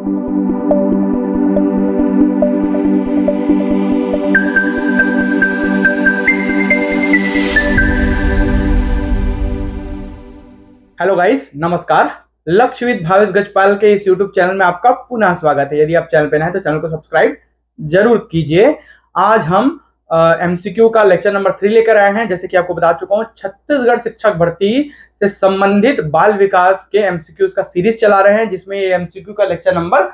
Hello guys, नमस्कार। लक्ष्य with Bhavesh Gajpal के इस यूट्यूब चैनल में आपका पुनः स्वागत है। यदि आप चैनल पे नए हैं तो चैनल को सब्सक्राइब जरूर कीजिए। आज हम एमसीक्यू का लेक्चर नंबर 3 लेकर आए हैं। जैसे कि आपको बता चुका हूं, छत्तीसगढ़ शिक्षक भर्ती से संबंधित बाल विकास के एमसीक्यूज का सीरीज चला रहे हैं, जिसमें ये एमसीक्यू का लेक्चर नंबर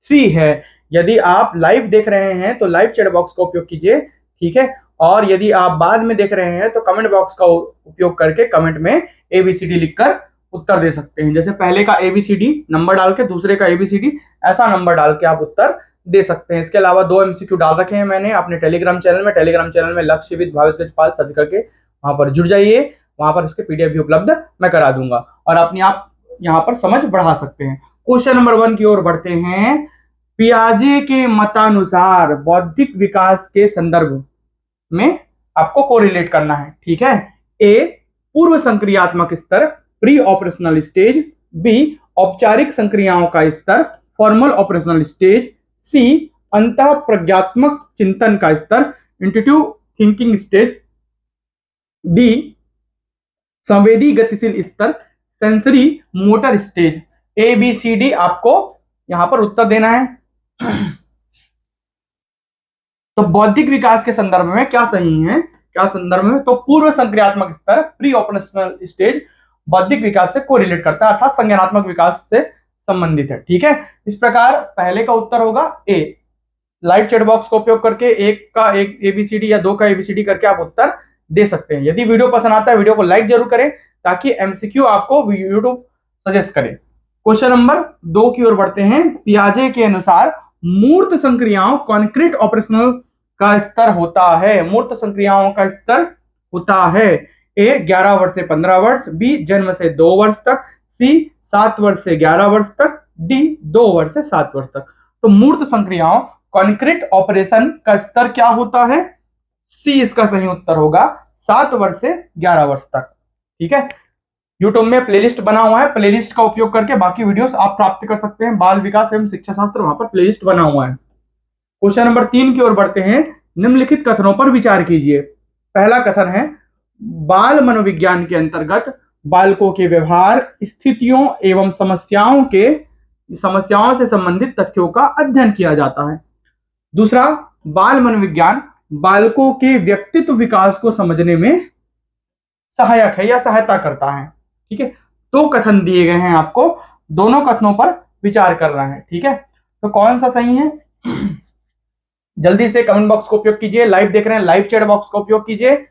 3 है। यदि आप लाइव देख रहे हैं तो लाइव चैट बॉक्स का उपयोग कीजिए, ठीक है। और यदि आप बाद में देख रहे हैं तो कमेंट बॉक्स का उपयोग करके कमेंट में ABCD लिखकर उत्तर दे सकते हैं। जैसे पहले का ABCD नंबर डाल के, दूसरे का ABCD ऐसा नंबर डाल के आप उत्तर दे सकते हैं। इसके अलावा 2 MCQ डाल रखे हैं मैंने अपने टेलीग्राम चैनल में लक्ष्य विद भावेश गजपाल सर्च करके वहां पर जुड़ जाइए। वहां पर इसके PDF भी उपलब्ध मैं करा दूंगा और अपने आप यहाँ पर समझ बढ़ा सकते हैं। क्वेश्चन नंबर 1 की ओर बढ़ते हैं। पियाजे के मतानुसार बौद्धिक विकास के संदर्भ में आपको कोरिलेट करना है, ठीक है। A पूर्व संक्रियात्मक स्तर, प्री ऑपरेशनल स्टेज। B औपचारिक संक्रियाओं का स्तर, फॉर्मल ऑपरेशनल स्टेज। C अंतः प्रज्ञात्मक चिंतन का स्तर, इंट्यूटिव थिंकिंग स्टेज। D संवेदी गतिशील स्तर, सेंसरी मोटर स्टेज। ABCD आपको यहां पर उत्तर देना है। तो बौद्धिक विकास के संदर्भ में क्या सही है, क्या संदर्भ में, तो पूर्व संक्रियात्मक स्तर, प्री ऑपरेशनल स्टेज बौद्धिक विकास से कोरिलेट करता है, अर्थात संज्ञानात्मक विकास से संबंधित है, ठीक है। इस प्रकार पहले का उत्तर होगा A। लाइव चैट बॉक्स का उपयोग करके एक का एक ABCD या 2 का ABCD करके आप उत्तर दे सकते हैं। यदि वीडियो पसंद आता है वीडियो को लाइक जरूर करें ताकि MCQ आपको यूट्यूब सजेस्ट करे। क्वेश्चन नंबर 2 की ओर बढ़ते हैं। पियाजे के अनुसार मूर्त संक्रियाओं कॉन्क्रीट ऑपरेशनल का स्तर होता है। मूर्त संक्रियाओं का स्तर होता है A 11 वर्ष से 15 वर्ष, B जन्म से 2 वर्ष तक, C 7 वर्ष से 11 वर्ष तक, D 2 वर्ष से 7 वर्ष तक। तो मूर्त संक्रियाओं कॉन्क्रीट ऑपरेशन का स्तर क्या होता है? C इसका सही उत्तर होगा, 7 वर्ष से 11 वर्ष तक, ठीक है। यूट्यूब में प्लेलिस्ट बना हुआ है, प्लेलिस्ट का उपयोग करके बाकी वीडियोस आप प्राप्त कर सकते हैं। बाल विकास एवं शिक्षा शास्त्र, वहां पर प्लेलिस्ट बना हुआ है। क्वेश्चन नंबर 3 की ओर बढ़ते हैं। निम्नलिखित कथनों पर विचार कीजिए। पहला कथन है, बाल मनोविज्ञान के अंतर्गत बालकों के व्यवहार, स्थितियों एवं समस्याओं से संबंधित तथ्यों का अध्ययन किया जाता है। दूसरा, बाल मनोविज्ञान बालकों के व्यक्तित्व विकास को समझने में सहायक है या सहायता करता है, ठीक है। 2 कथन दिए गए हैं आपको, दोनों कथनों पर विचार करना है, ठीक है। तो कौन सा सही है? जल्दी से कमेंट बॉक्स का उपयोग कीजिए। लाइव देख रहे हैं लाइव चैट बॉक्स का उपयोग कीजिए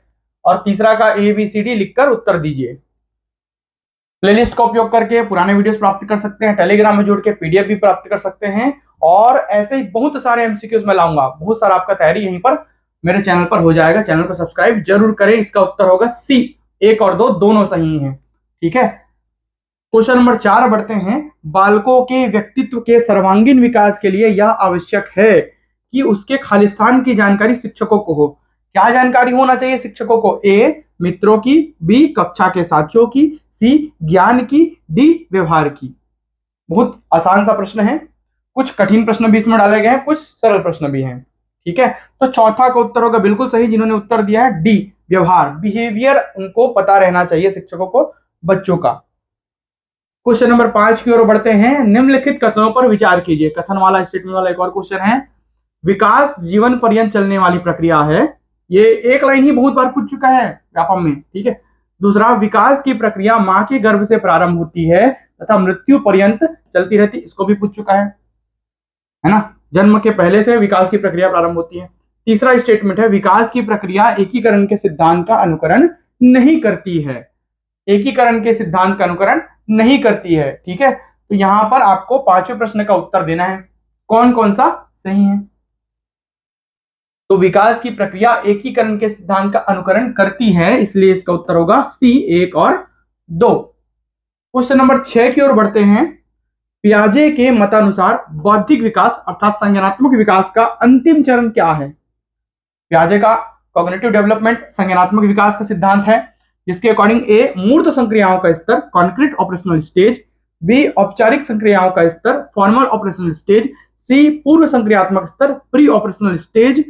और तीसरा का ABCD लिखकर उत्तर दीजिए। प्लेलिस्ट का उपयोग करके पुराने वीडियोस प्राप्त कर सकते हैं, टेलीग्राम में जुड़ के PDF भी प्राप्त कर सकते हैं और ऐसे ही बहुत सारे MCQs मैं लाऊंगा। बहुत सारा आपका तैयारी यहीं पर मेरे चैनल पर हो जाएगा। चैनल को सब्सक्राइब जरूर करें। इसका उत्तर होगा C। 1 और 2 दोनों सही हैं, ठीक है। क्वेश्चन नंबर 4 बढ़ते हैं। बालकों के व्यक्तित्व के सर्वांगीण विकास के लिए यह आवश्यक है कि उसके खालिस्तान की जानकारी शिक्षकों को हो। क्या जानकारी होना चाहिए शिक्षकों को? A मित्रों की, B कक्षा के साथियों की, C ज्ञान की, D व्यवहार की। बहुत आसान सा प्रश्न है। कुछ कठिन प्रश्न भी इसमें डाले गए हैं, कुछ सरल प्रश्न भी हैं, ठीक है। तो चौथा का उत्तर होगा बिल्कुल सही, जिन्होंने उत्तर दिया है D व्यवहार, बिहेवियर उनको पता रहना चाहिए शिक्षकों को बच्चों का। क्वेश्चन नंबर 5 की ओर बढ़ते हैं। निम्नलिखित कथनों पर विचार कीजिए। कथन वाला स्टेटमेंट वाला एक और क्वेश्चन है। विकास जीवन पर्यंत चलने वाली प्रक्रिया है। ये एक लाइन ही बहुत बार पूछ चुका है व्यापम में, ठीक है। दूसरा, विकास की प्रक्रिया मां के गर्भ से प्रारंभ होती है तथा मृत्यु पर्यंत चलती रहती, इसको भी पूछ चुका है ना। जन्म के पहले से विकास की प्रक्रिया प्रारंभ होती है। तीसरा स्टेटमेंट है, विकास की प्रक्रिया एकीकरण के सिद्धांत का अनुकरण नहीं करती है। एकीकरण के सिद्धांत का अनुकरण नहीं करती है, ठीक है। तो यहां पर आपको 5वें प्रश्न का उत्तर देना है, कौन कौन सा सही है। तो विकास की प्रक्रिया एकीकरण के सिद्धांत का अनुकरण करती है, इसलिए इसका उत्तर होगा C 1 और 2। क्वेश्चन नंबर 6 की ओर बढ़ते हैं। पियाजे के मतानुसार बौद्धिक विकास अर्थात संज्ञानात्मक विकास का अंतिम चरण क्या है? पियाजे का कॉग्निटिव डेवलपमेंट संज्ञानात्मक विकास का सिद्धांत है, जिसके अकॉर्डिंग A मूर्त संक्रियाओं का स्तर कॉन्क्रीट ऑपरेशनल स्टेज, बी औपचारिक संक्रियाओं का स्तर फॉर्मल ऑपरेशनल स्टेज, सी पूर्व संक्रियात्मक स्तर प्री ऑपरेशनल स्टेज,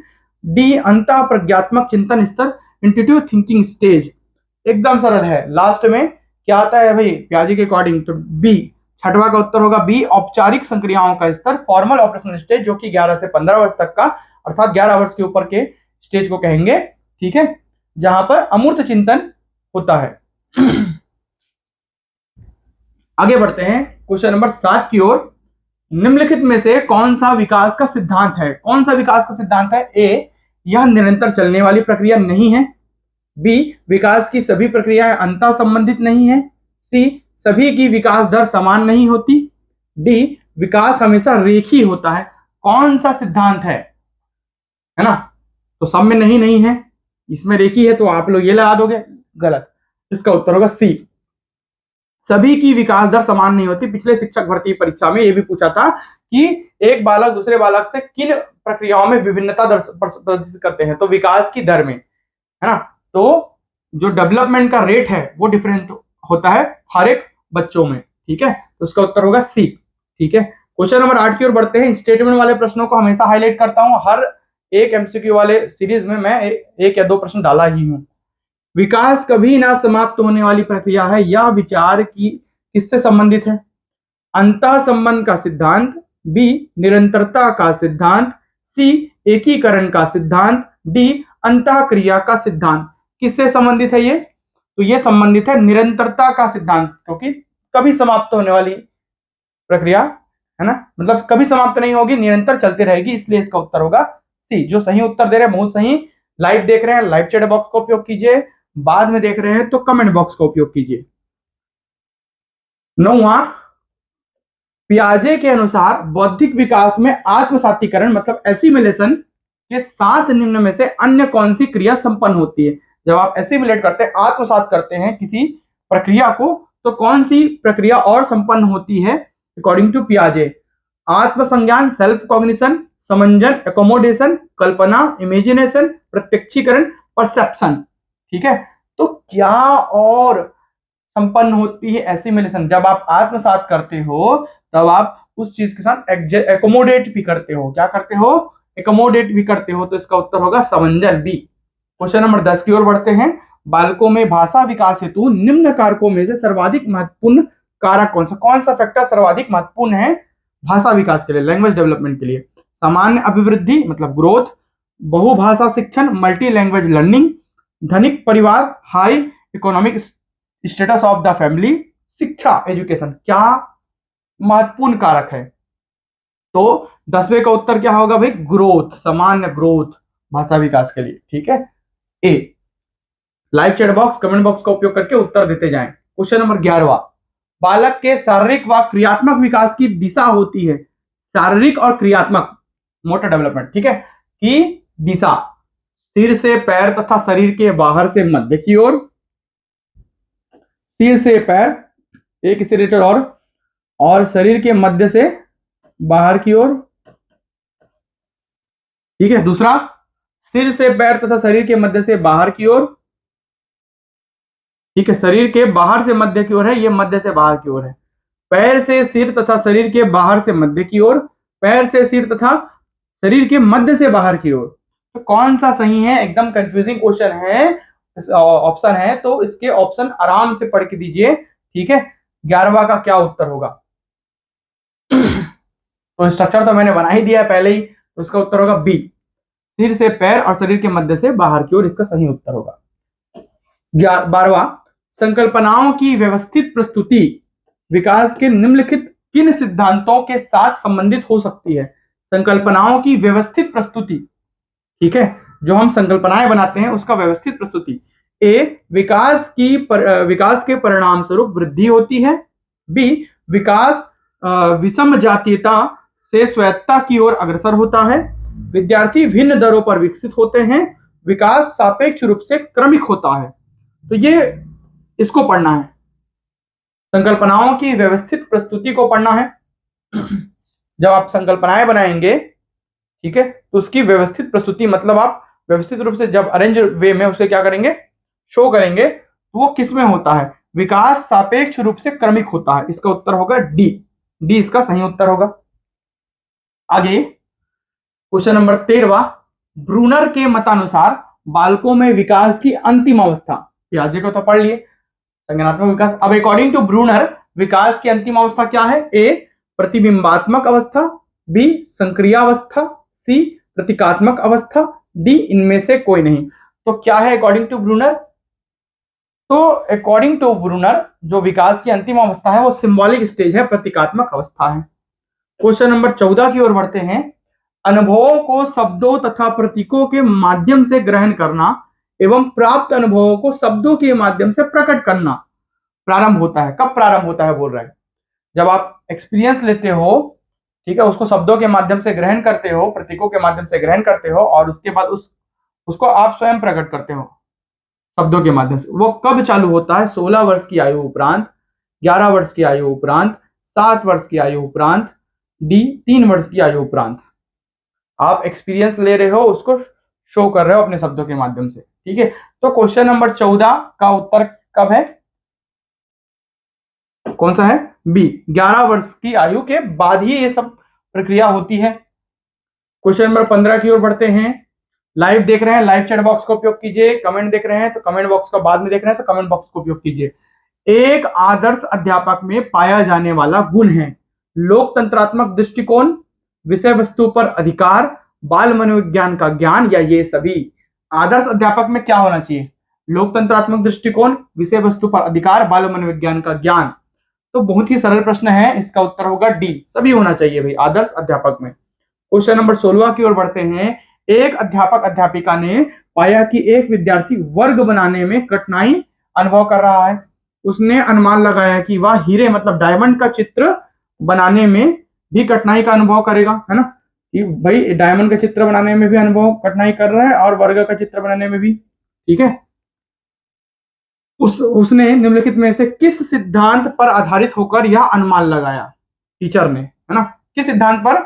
डी अंतः प्रज्ञात्मक चिंतन स्तर इंट्यूटिव थिंकिंग स्टेज। एकदम सरल है, लास्ट में क्या आता है भाई पियाजे के अकॉर्डिंग, तो बी, छठवां का उत्तर होगा बी औपचारिक संक्रियाओं का स्तर फॉर्मल ऑपरेशनल स्टेज, जो कि 11 से 15 वर्ष तक का अर्थात 11 वर्ष के ऊपर के स्टेज को कहेंगे, ठीक है, जहां पर अमूर्त चिंतन होता है। आगे बढ़ते हैं क्वेश्चन नंबर 7 की ओर। निम्नलिखित में से कौन सा विकास का सिद्धांत है? कौन सा विकास का सिद्धांत है? ए, यह निरंतर चलने वाली प्रक्रिया नहीं है। बी, विकास की सभी प्रक्रियाएं अंतः संबंधित नहीं है। सी, सभी की विकास दर समान नहीं होती। डी, विकास हमेशा रेखीय होता है। कौन सा सिद्धांत है ना? तो सब में नहीं है, इसमें रेखीय है तो आप लोग ये लगा दोगे, गलत। इसका उत्तर होगा सी, सभी की विकास दर समान नहीं होती। पिछले शिक्षक भर्ती परीक्षा में यह भी पूछा था कि एक बालक दूसरे बालक से किन प्रक्रियाओं में विभिन्नता प्रदर्शित करते हैं, तो विकास की दर में, है ना। तो जो डेवलपमेंट का रेट है वो डिफरेंट होता है हर एक बच्चों में, ठीक है, तो उसका उत्तर होगा सी, ठीक है। क्वेश्चन नंबर 8 की ओर बढ़ते हैं। स्टेटमेंट वाले प्रश्नों को हमेशा हाईलाइट करता हूं, हर एक एमसीक्यू वाले सीरीज में मैं एक या दो प्रश्न डाला ही हूं। विकास कभी ना समाप्त होने वाली प्रक्रिया है, यह विचार की किससे संबंधित है? अंतः संबंध का सिद्धांत, बी निरंतरता का सिद्धांत, सी एकीकरण का सिद्धांत, डी अंतः क्रिया का सिद्धांत। किससे संबंधित है ये? तो ये संबंधित है निरंतरता का सिद्धांत, क्योंकि कभी समाप्त होने वाली प्रक्रिया है ना, मतलब कभी समाप्त नहीं होगी, निरंतर चलती रहेगी, इसलिए इसका उत्तर होगा सी। जो सही उत्तर दे रहे हैं बहुत सही। लाइव देख रहे हैं, लाइव चैट बॉक्स का उपयोग कीजिए, बाद में देख रहे हैं तो कमेंट बॉक्स का उपयोग कीजिए। 9वां, पियाजे के अनुसार बौद्धिक विकास में आत्मसातीकरण मतलब एसिमिलेशन के 7 निम्न में से अन्य कौन सी क्रिया संपन्न होती है? जब आप एसिमिलेट करते हैं, आत्मसात करते हैं किसी प्रक्रिया को, तो कौन सी प्रक्रिया और संपन्न होती है अकॉर्डिंग टू पियाजे? आत्मसंज्ञान सेल्फ कॉग्निशन, समंजन एकोमोडेशन, कल्पना इमेजिनेशन, प्रत्यक्षीकरण परसेप्शन, ठीक है। तो क्या और संपन्न होती है एसिमिलेशन? जब आप आत्मसात करते हो तब आप उस चीज के साथ एकोमोडेट भी करते हो। क्या करते हो? एकोमोडेट भी करते हो, तो इसका उत्तर होगा समंजन, बी। क्वेश्चन नंबर 10 की ओर बढ़ते हैं। बालकों में भाषा विकास हेतु निम्न कारकों में से सर्वाधिक महत्वपूर्ण कारक कौन सा फैक्टर सर्वाधिक महत्वपूर्ण है भाषा विकास के लिए, लैंग्वेज डेवलपमेंट के लिए? सामान्य अभिवृद्धि मतलब ग्रोथ, बहुभाषा शिक्षण मल्टी लैंग्वेज लर्निंग, धनिक परिवार high economic status of the family, शिक्षा एजुकेशन। क्या महत्वपूर्ण कारक है? तो 10वें का उत्तर क्या होगा भाई? ग्रोथ, सामान्य ग्रोथ भाषा विकास के लिए, ठीक है, ए। Live chat box comment box का उपयोग करके उत्तर देते जाएं। क्वेश्चन नंबर 11वां, बालक के शारीरिक व क्रियात्मक विकास की दिशा होती है, शारीरिक और क्रियात्मक मोटर डेवलपमेंट, ठीक है, की दिशा सिर से पैर तथा शरीर के बाहर से मध्य की ओर, सिर से पैर एक इससे रिलेटेड और शरीर के मध्य से बाहर की ओर, ठीक है। दूसरा, सिर से पैर तथा शरीर के मध्य से बाहर की ओर, ठीक है, शरीर के बाहर से मध्य की ओर है, ये मध्य से बाहर की ओर है। पैर से सिर तथा शरीर के बाहर से मध्य की ओर, पैर से सिर तथा शरीर के मध्य से बाहर की ओर। तो कौन सा सही है? एकदम कंफ्यूजिंग क्वेश्चन है, ऑप्शन है, तो इसके ऑप्शन आराम से पढ़ के दीजिए, ठीक है। 11वां का क्या उत्तर होगा? तो स्ट्रक्चर तो मैंने बना ही दिया है पहले ही, तो इसका उत्तर होगा बी, सिर से पैर और शरीर के मध्य से बाहर की ओर, इसका सही उत्तर होगा। 12वां, संकल्पनाओं की व्यवस्थित प्रस्तुति विकास के निम्नलिखित किन सिद्धांतों के साथ संबंधित हो सकती है? संकल्पनाओं की व्यवस्थित प्रस्तुति, ठीक है, जो हम संकल्पनाएं बनाते हैं उसका व्यवस्थित प्रस्तुति। ए, विकास के परिणाम स्वरूप वृद्धि होती है। बी, विकास विषम जातीयता से स्वायत्तता की ओर अग्रसर होता है। विद्यार्थी भिन्न दरों पर विकसित होते हैं। विकास सापेक्ष रूप से क्रमिक होता है। तो ये इसको पढ़ना है, संकल्पनाओं की व्यवस्थित प्रस्तुति को पढ़ना है। जब आप संकल्पनाएं बनाएंगे, ठीक है, तो उसकी व्यवस्थित प्रस्तुति मतलब आप व्यवस्थित रूप से जब अरेंज वे में उसे क्या करेंगे? शो करेंगे। तो वो किस में होता है? विकास सापेक्ष रूप से क्रमिक होता है। इसका उत्तर होगा डी। डी इसका सही उत्तर होगा। आगे क्वेश्चन नंबर 13, ब्रूनर के मतानुसार बालकों में विकास की अंतिम अवस्था, पियाजे को तो पढ़ लिए, संज्ञानात्मक विकास। अब अकॉर्डिंग टू ब्रूनर विकास की अंतिम अवस्था क्या है? ए प्रतिबिंबात्मक अवस्था, बी संक्रियावस्था, सी प्रतीकात्मक अवस्था, डी इनमें से कोई नहीं। तो क्या है अकॉर्डिंग टू ब्रूनर? तो अकॉर्डिंग टू ब्रूनर जो विकास की अंतिम अवस्था है वो सिंबॉलिक स्टेज है, प्रतीकात्मक अवस्था है। क्वेश्चन नंबर 14 की ओर बढ़ते हैं। अनुभवों को शब्दों तथा प्रतीकों के माध्यम से ग्रहण करना एवं प्राप्त अनुभवों को शब्दों के माध्यम से प्रकट करना प्रारंभ होता है। कब प्रारंभ होता है बोल रहे हैं? जब आप एक्सपीरियंस लेते हो, ठीक है, उसको शब्दों के माध्यम से ग्रहण करते हो, प्रतीकों के माध्यम से ग्रहण करते हो और उसके बाद उसको आप स्वयं प्रकट करते हो शब्दों के माध्यम से। वो कब चालू होता है? 16 वर्ष की आयु उपरांत, 11 वर्ष की आयु उपरांत, 7 वर्ष की आयु उपरांत, डी 3 वर्ष की आयु उपरांत। आप एक्सपीरियंस ले रहे हो, उसको शो कर रहे हो अपने शब्दों के माध्यम से, ठीक है। तो क्वेश्चन नंबर 14 का उत्तर कब है? कौन सा है? बी, 11 वर्ष की आयु के बाद ही ये सब प्रक्रिया होती है। क्वेश्चन नंबर 15 की ओर बढ़ते हैं। लाइव देख रहे हैं, लाइव चैट बॉक्स का उपयोग कीजिए। कमेंट देख रहे हैं तो कमेंट बॉक्स का बाद में देख रहे हैं तो कमेंट बॉक्स का उपयोग कीजिए। एक आदर्श अध्यापक में पाया जाने वाला गुण है लोकतंत्रात्मक दृष्टिकोण, विषय वस्तु पर अधिकार, बाल मनोविज्ञान का ज्ञान, या ये सभी। आदर्श अध्यापक में क्या होना चाहिए? लोकतंत्रात्मक दृष्टिकोण, विषय वस्तु पर अधिकार, बाल मनोविज्ञान का ज्ञान। तो बहुत ही सरल प्रश्न है, इसका उत्तर होगा डी, सभी होना चाहिए भाई आदर्श अध्यापक में। क्वेश्चन नंबर 16 की ओर बढ़ते हैं। एक अध्यापक अध्यापिका ने पाया कि एक विद्यार्थी वर्ग बनाने में कठिनाई अनुभव कर रहा है। उसने अनुमान लगाया कि वह हीरे मतलब डायमंड का चित्र बनाने में भी कठिनाई का अनुभव करेगा, है ना, कि भाई डायमंड का चित्र बनाने में भी अनुभव कठिनाई कर रहा है और वर्ग का चित्र बनाने में भी, ठीक है। उसने निम्नलिखित में से किस सिद्धांत पर आधारित होकर यह अनुमान लगाया? टीचर ने, है ना, किस सिद्धांत पर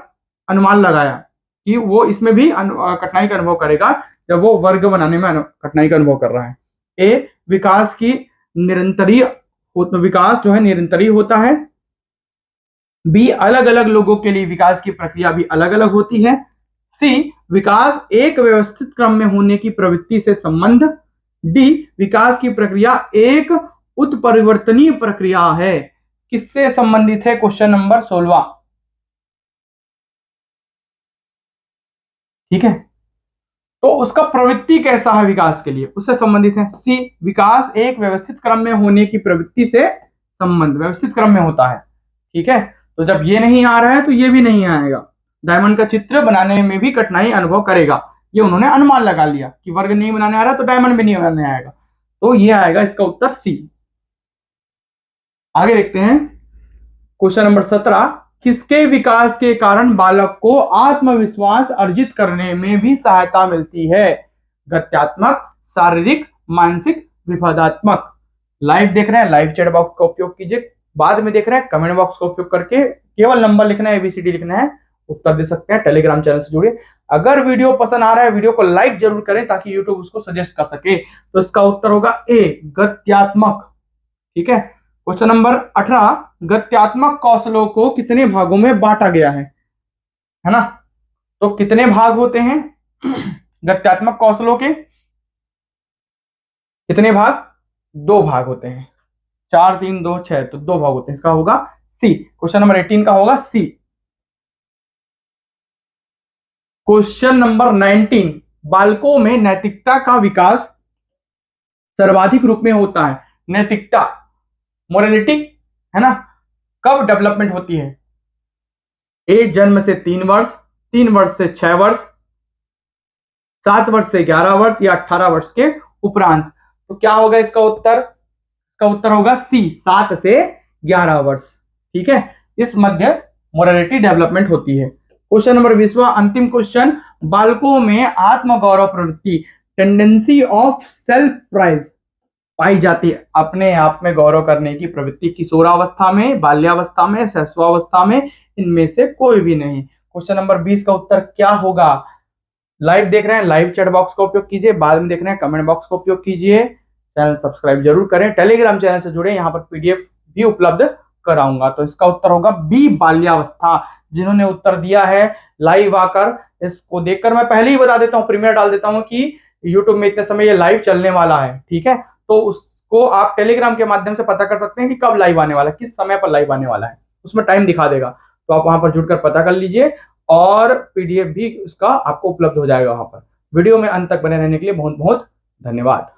अनुमान लगाया कि वो इसमें भी कठिनाई का अनुभव करेगा जब वो वर्ग बनाने में कठिनाई का अनुभव कर रहा है? ए विकास की निरंतरीय, विकास जो है निरंतरीय होता है। बी अलग अलग लोगों के लिए विकास की प्रक्रिया भी अलग अलग होती है। सी विकास एक व्यवस्थित क्रम में होने की प्रवृत्ति से संबंध। डी विकास की प्रक्रिया एक उत्परिवर्तनीय प्रक्रिया है। किससे संबंधित है? क्वेश्चन नंबर 16, ठीक है। तो उसका प्रवृत्ति कैसा है विकास के लिए, उससे संबंधित है। सी विकास एक व्यवस्थित क्रम में होने की प्रवृत्ति से संबंध, व्यवस्थित क्रम में होता है, ठीक है। तो जब ये नहीं आ रहा है तो ये भी नहीं आएगा। डायमंड का चित्र बनाने में भी कठिनाई अनुभव करेगा, ये उन्होंने अनुमान लगा लिया कि वर्ग नहीं बनाने आ रहा तो डायमंड भी नहीं बनाने आएगा, तो ये आएगा इसका उत्तर सी। आगे देखते हैं क्वेश्चन नंबर 17। किसके विकास के कारण बालक को आत्मविश्वास अर्जित करने में भी सहायता मिलती है? गत्यात्मक, शारीरिक, मानसिक, विफलतात्मक। लाइव देख रहे हैं, लाइव चैट बॉक्स का उपयोग कीजिए। बाद में देख रहे हैं, कमेंट बॉक्स का उपयोग करके केवल नंबर लिखना है, एबीसीडी लिखना है, उत्तर दे सकते हैं। टेलीग्राम चैनल से जुड़िए। अगर वीडियो पसंद आ रहा है वीडियो को लाइक जरूर करें ताकि यूट्यूब उसको सजेस्ट कर सके। तो इसका उत्तर होगा ए गत्यात्मक, ठीक है। Question number 18। गत्यात्मक कौशलों को कितने भागों में बांटा गया है ना? तो कितने भाग होते हैं गत्यात्मक कौशलों के? कितने भाग? 2 भाग होते हैं। 4 3 2 6, तो 2 भाग होते हैं। इसका होगा सी। क्वेश्चन नंबर 18 का होगा सी। Question number 19। बालकों में नैतिकता का विकास सर्वाधिक रूप में होता है। नैतिकता, मोरालिटी, है ना, कब डेवलपमेंट होती है? ए जन्म से 3 वर्ष, 3 वर्ष से 6 वर्ष, 7 वर्ष से 11 वर्ष, या 18 वर्ष के उपरांत। तो क्या होगा इसका उत्तर? इसका उत्तर होगा सी, 7 से 11 वर्ष, ठीक है। इस मध्य मोरालिटी डेवलपमेंट होती है। क्वेश्चन नंबर 20, अंतिम क्वेश्चन। बालकों में आत्मगौरव प्रवृत्ति, टेंडेंसी ऑफ सेल्फ प्राइज पाई जाती है, अपने आप में गौरव करने की प्रवृत्ति, किशोरावस्था में, बाल्यावस्था में, शैशवावस्था में, इनमें से कोई भी नहीं। क्वेश्चन नंबर 20 का उत्तर क्या होगा? लाइव देख रहे हैं, लाइव चैट बॉक्स का उपयोग कीजिए। बाद में देख रहे हैं, कमेंट बॉक्स का उपयोग कीजिए। चैनल सब्सक्राइब जरूर करें, टेलीग्राम चैनल से जुड़े, यहाँ पर पीडीएफ भी उपलब्ध कराऊंगा। तो इसका उत्तर होगा बी, बाल्यावस्था। जिन्होंने उत्तर दिया है लाइव आकर, इसको देखकर मैं पहले ही बता देता हूं, प्रीमियर डाल देता हूं कि यूट्यूब में इतने समय ये लाइव चलने वाला है, ठीक है। तो उसको आप टेलीग्राम के माध्यम से पता कर सकते हैं कि कब लाइव आने वाला है, किस समय पर लाइव आने वाला है, उसमें टाइम दिखा देगा। तो आप वहां पर जुड़कर पता कर लीजिए और पीडीएफ भी उसका आपको उपलब्ध हो जाएगा वहां पर। वीडियो में अंत तक बने रहने के लिए बहुत बहुत धन्यवाद।